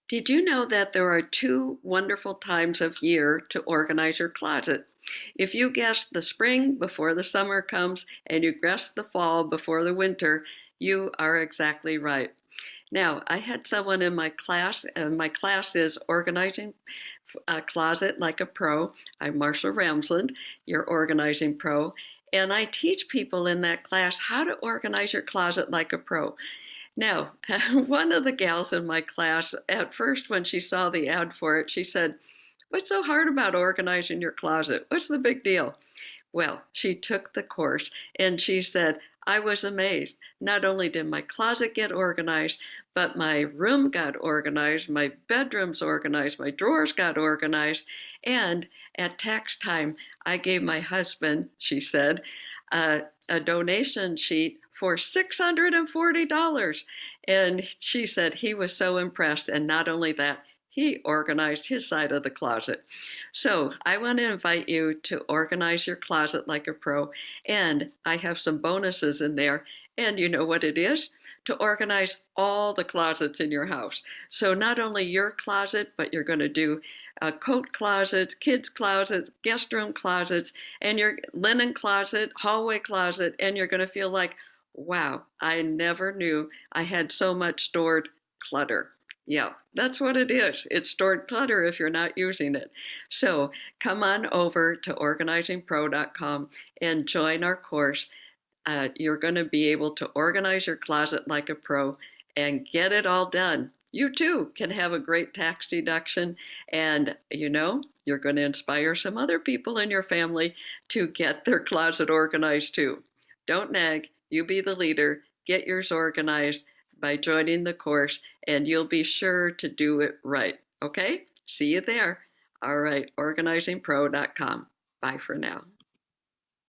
Did you know that there are two wonderful times of year to organize your closet? If you guessed the spring before the summer comes and you guessed the fall before the winter, you are exactly right. Now, I had someone in my class, and my class is Organizing a Closet Like a Pro. I'm Marcia Ramsland, your organizing pro, and I teach people in that class how to organize your closet like a pro. Now, one of the gals in my class, at first when she saw the ad for it, she said, "What's so hard about organizing your closet? What's the big deal?" Well, she took the course and she said, "I was amazed. Not only did my closet get organized, but my room got organized, my bedroom's organized, my drawers got organized, and at tax time, I gave my husband," she said, a donation sheet for $640. And she said he was so impressed. And not only that, he organized his side of the closet. So I want to invite you to organize your closet like a pro. And I have some bonuses in there. And you know what it is? To organize all the closets in your house. So not only your closet, but you're going to do coat closets, kids closets, guest room closets, and your linen closet, hallway closet, and you're going to feel like, wow, I never knew I had so much stored clutter. Yeah, that's what it is. It's stored clutter if you're not using it. So come on over to organizingpro.com and join our course. You're going to be able to organize your closet like a pro and get it all done. You too can have a great tax deduction, and you're going to inspire some other people in your family to get their closet organized too. Don't nag, you be the leader, get yours organized by joining the course, and you'll be sure to do it right. Okay? See you there. All right, organizingpro.com. Bye for now.